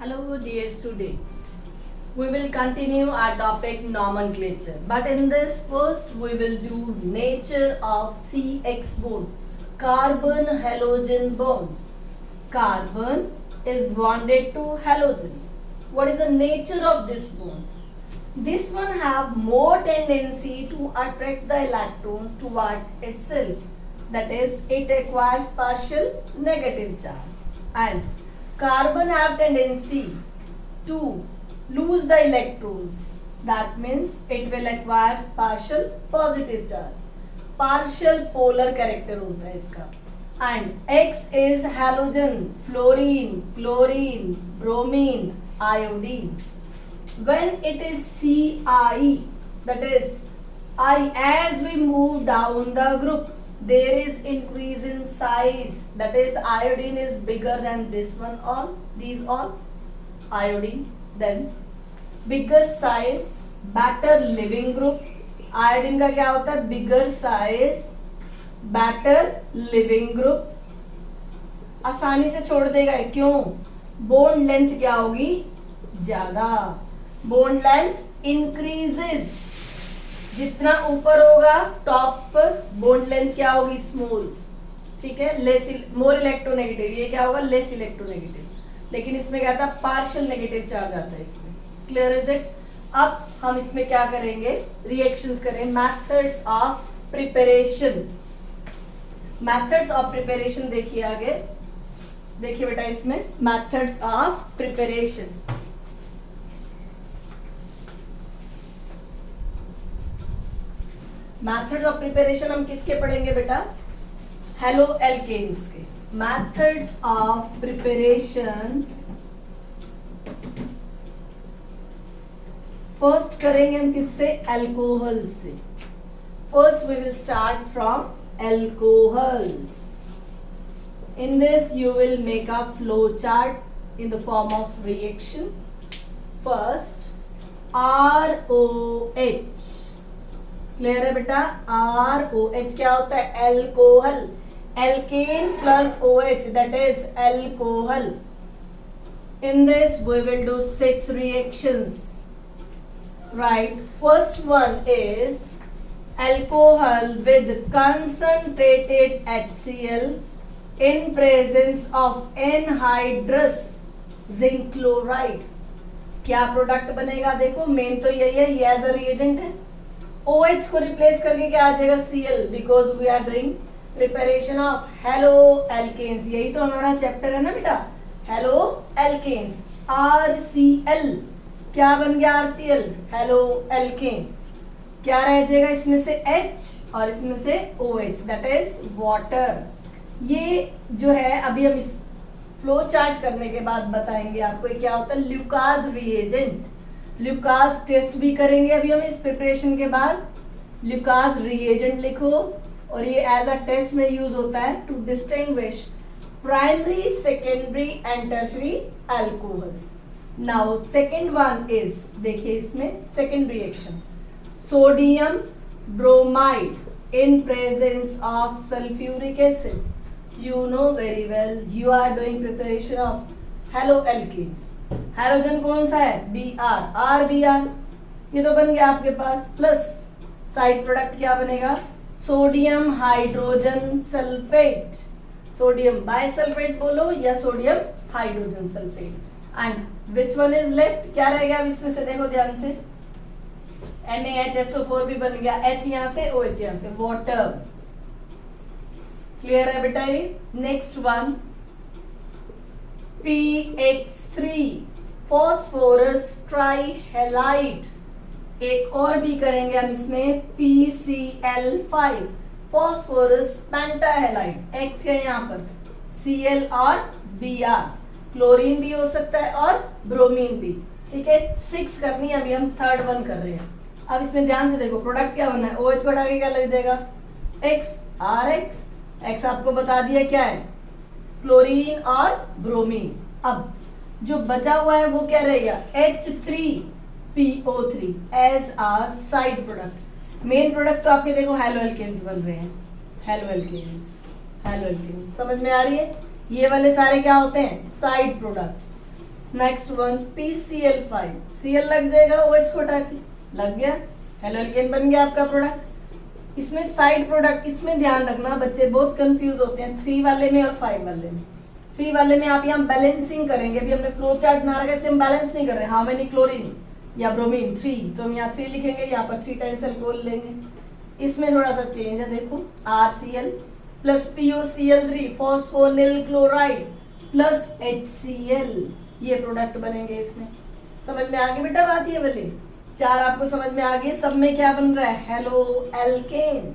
Hello dear students, we will continue our topic nomenclature, but in this first we will do nature of CX bond, carbon halogen bond. Carbon is bonded to halogen. What is the nature of this bond? This one have more tendency to attract the electrons toward itself, that is it acquires partial negative charge, and carbon have tendency to lose the electrons, that means it will acquire partial positive charge, partial polar character होता है इसका. And X is halogen, fluorine, chlorine, bromine, iodine. When it is Ci, that is I, as we move down the group, there is increase in size, that is iodine is bigger than this one, all these all iodine, then bigger size, better living group. iodine का क्या होता है? bigger size, better living group. आसानी से छोड़ देगा, क्यों? bond length क्या होगी? ज्यादा. bond length increases, जितना ऊपर होगा टॉप पर बॉन्ड लेंथ क्या होगी? स्मॉल. ठीक है, लेस मोर इलेक्ट्रोनेगेटिव, ये क्या होगा? Less electronegative. लेकिन इसमें क्या था? पार्शियल नेगेटिव चार्ज आता है इसमें. Clear is it? अब हम इसमें क्या करेंगे? रिएक्शंस करें. Methods of preparation. Methods of preparation देखिए आगे. देखिए बेटा इसमें methods of preparation. Methods of preparation हम किसके पढ़ेंगे बेटा? हेलो एल्केन्स के. मेथड्स ऑफ प्रिपरेशन फर्स्ट करेंगे हम किससे? अल्कोहल से. First we will start from alcohols. In this you will make a flow chart in the form of reaction. First ROH. Clear है बेटा? ROH क्या होता है? Alcohol. Alkane plus OH, that is alcohol. In this we will do 6 reactions. Right, first one is alcohol with concentrated HCl in presence of anhydrous zinc chloride. क्या product बनेगा? देखो main तो यही है, ये एज अ रिएजेंट है. OH को replace करके क्या आ जाएगा? Cl, because we are doing preparation of haloalkanes. यही तो हमारा चैप्टर है ना बेटा, हेलो एल्केन्स. RCl क्या बन गया? RCl, halo alkane. क्या रह जाएगा इसमें से? H और इसमें से OH, दैट इज वाटर. ये जो है अभी हम इस फ्लो चार्ट करने के बाद बताएंगे आपको ये क्या होता है. Lucas reagent. ल्यूकास टेस्ट भी करेंगे अभी हम इस प्रिपरेशन के बाद. ल्यूकास रिएजेंट लिखो, और ये एज अ टेस्ट में यूज होता है to distinguish primary, secondary and tertiary alcohols. Now second one is, देखिए इसमें second reaction, sodium bromide in presence of sulphuric acid. You know very well, you are doing preparation of haloalkanes. Halogen कौन सा है? Br. RBr. ये तो बन गया आपके पास. प्लस साइड प्रोडक्ट क्या बनेगा? Sodium hydrogen sulphate. Sodium bisulphate बोलो या sodium hydrogen sulphate. And which one is left? क्या रह गया इसमें से? देखो ध्यान से. NaHSO4 भी बन गया. H यहाँ से, OH यहाँ से, वाटर. क्लियर है बेटा? ये नेक्स्ट वन PX3 फॉस्फोरस ट्राइहेलाइड. एक और भी करेंगे हम इसमें PCl5 फॉस्फोरस पेंटाहेलाइड. X है यहाँ पर, Cl और Br. क्लोरीन भी हो सकता है और ब्रोमीन भी. ठीक है, 6 करनी है. अभी हम थर्ड वन कर रहे हैं. अब इसमें ध्यान से देखो, प्रोडक्ट क्या बना है? OH को हटा के क्या लग जाएगा? X. RX. X आपको बता दिया क्या है? क्लोरीन और ब्रोमीन. अब जो बचा हुआ है वो क्या रहेगा? H3PO3 एज आ साइड प्रोडक्ट. मेन प्रोडक्ट तो आपके देखो हेलो एल्केन्स बन रहे हैं. हेलो एल्केन्स, हेलो एल्केन्स समझ में आ रही है? ये वाले सारे क्या होते हैं? Side products. Next one PCl5, Cl लग जाएगा OH को हटा के, लग गया, हेलो एल्केन बन गया आपका प्रोडक्ट। इसमें साइड प्रोडक्ट, इसमें ध्यान रखना बच्चे बहुत कंफ्यूज होते हैं 3 वाले में और 5 वाले में। 3 वाले में आप यहाँ बैलेंसिंग करेंगे, अभी हमने फ्लो चार्ट बना रखा है इसलिए हम बैलेंस नहीं कर रहे। हाउ मेनी क्लोरीन या ब्रोमीन 3, तो हम यहाँ 3 लिखेंगे, यहाँ पर 3 टाइम्स अल्कोहल लेंगे। इसमें थोड़ा सा चेंज है, देखो RCl plus POCl3 phosphoryl chloride plus HCl, ये प्रोडक्ट बनेंगे इसमें। समझ में आ गई बेटा बात ये वाली? 4 आपको समझ में आ गई। सब में क्या बन रहा है? Halo alkane.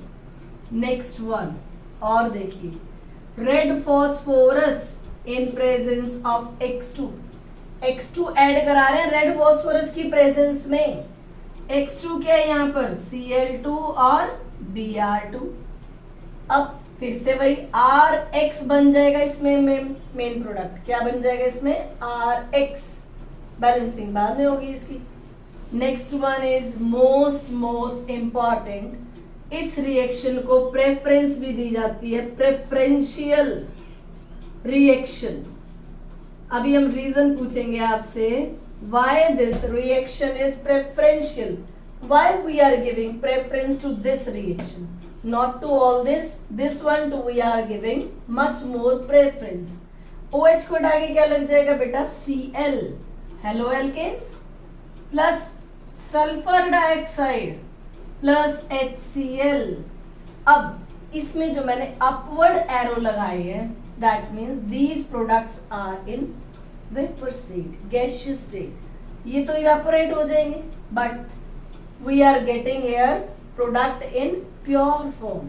नेक्स्ट वन और देखिए, red phosphorus in presence of X2 add करा रहे हैं रेड फॉस्फोरस की प्रेजेंस में। X2 क्या है यहाँ पर? Cl2 और Br2। अब फिर से वही RX बन जाएगा इसमें मेन प्रोडक्ट। क्या बन जाएगा इसमें? RX। बैलेंसिंग बाद में होगी इसकी। Next one is most important, इस रिएक्शन को प्रेफरेंस भी दी जाती है, प्रेफरेंशियल रिएक्शन। अभी हम रीजन पूछेंगे आपसे, why this reaction is preferential, why we are giving preference to this reaction, not to all this one two we are giving much more preference. OH को हटा के क्या लग जाएगा बेटा? Cl, haloalkanes, plus sulphur dioxide plus HCl। अब इसमें जो मैंने अपवर्ड एरो लगाई है, that means these products are in vapour state, gaseous state. ये तो इवेपोरेट हो जाएंगे, but we are getting here product in pure form.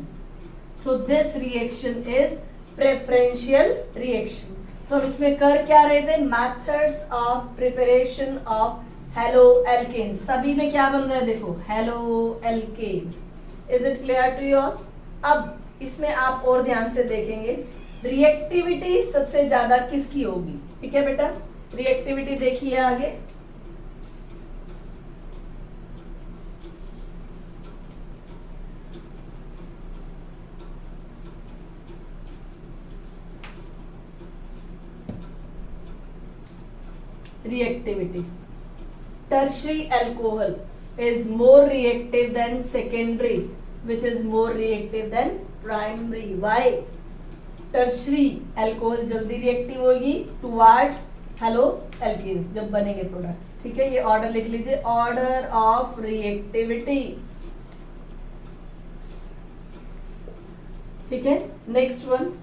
So this reaction is preferential reaction. तो हम इसमें कर क्या रहे थे? Methods of preparation of haloalkane. सभी में क्या बन रहा है? देखो, haloalkane. Is it clear to you all? अब इसमें आप और ध्यान से देखेंगे, रिएक्टिविटी सबसे ज्यादा किसकी होगी? ठीक है बेटा, रिएक्टिविटी देखिए आगे। Reactivity, tertiary alcohol is more reactive than secondary, which is more reactive than primary. Why? tertiary alcohol जल्दी रिएक्टिव होगी towards हेलो एल्केन्स जब बनेंगे प्रोडक्ट्स। ठीक है, ये ऑर्डर लिख लीजिए, ऑर्डर ऑफ रिएक्टिविटी। ठीक है, next one,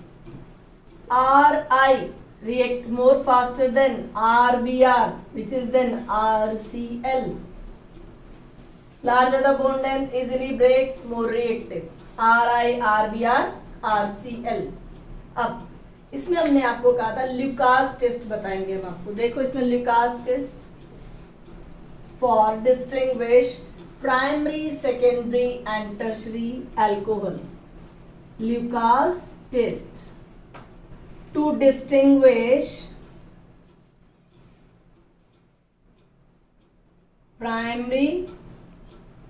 RI react more faster than RBr, which is then RCl. Larger the bond length, easily break, more reactive. RI, RBr, RCl. अब इसमें हमने आपको कहा था ल्यूकास टेस्ट बताएंगे हम आपको। देखो इसमें Lucas test for distinguish primary, secondary and tertiary alcohol. Lucas test to distinguish primary,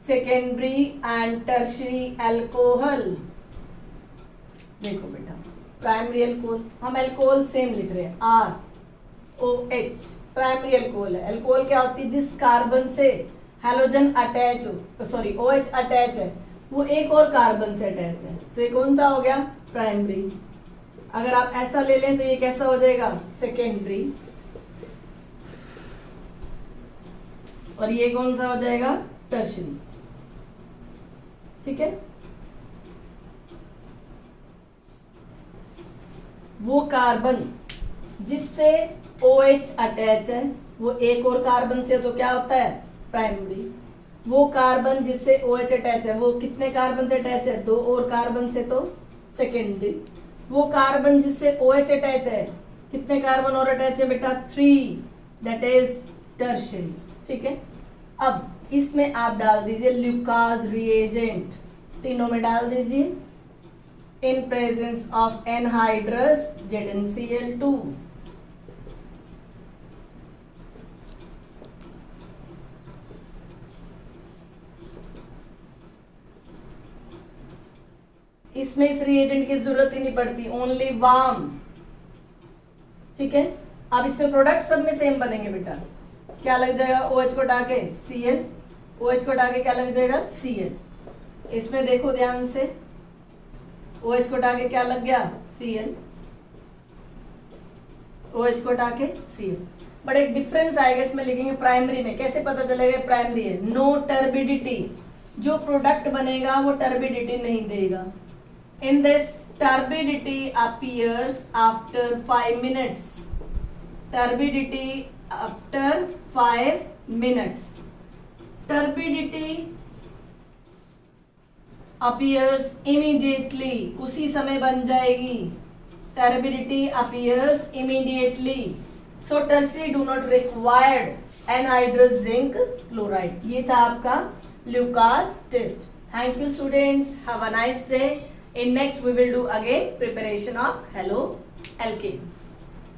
secondary and tertiary alcohol। देखो बेटा, प्राइमरी अल्कोहल, हम अल्कोहल सेम लिख रहे हैं, ROH प्राइमरी अल्कोहल है। अल्कोहल क्या होती है? जिस कार्बन से हैलोजन अटैच हो, सॉरी OH अटैच है, वो एक और कार्बन से अटैच है, तो ये कौन सा हो गया? प्राइमरी। अगर आप ऐसा ले लें तो ये कैसा हो जाएगा? सेकेंडरी। और ये कौन सा हो जाएगा? टर्शरी। ठीक है, वो कार्बन जिससे OH अटैच है वो एक और कार्बन से, तो क्या होता है? प्राइमरी। वो कार्बन जिससे OH अटैच है वो कितने कार्बन से अटैच है? 2 और कार्बन से, तो सेकेंडरी। वो कार्बन जिससे OH अटैच है, कितने कार्बन और अटैच है बेटा? 3, दैट इज टर्शियरी। ठीक है, अब इसमें आप डाल दीजिए ल्यूकास रिएजेंट, तीनों में डाल दीजिए। इन प्रेजेंस ऑफ एनहाइड्रस ZnCl2, इसमें इस रिएजेंट की जरूरत ही नहीं पड़ती, ओनली वार्म। ठीक है, अब इसमें प्रोडक्ट सब में सेम बनेंगे बेटा, क्या लग जाएगा OH को हटा के Cl, OH को हटा के क्या लग जाएगा Cl। इसमें देखो ध्यान से, OH को हटा के क्या लग गया Cl, OH को हटा के Cl। बट एक डिफरेंस आएगा इसमें, लिखेंगे प्राइमरी में, कैसे पता चलेगा प्राइमरी है, नो टर्बिडिटी, जो प्रोडक्ट बनेगा वो टर्बिडिटी नहीं देगा। In this turbidity appears after 5 minutes, turbidity after 5 minutes, turbidity appears immediately, उसी समय बन जाएगी, turbidity appears immediately, so tertiary do not required anhydrous zinc chloride। ये था आपका Lucas test। Thank you students, have a nice day। In next we will do again preparation of halo alkanes।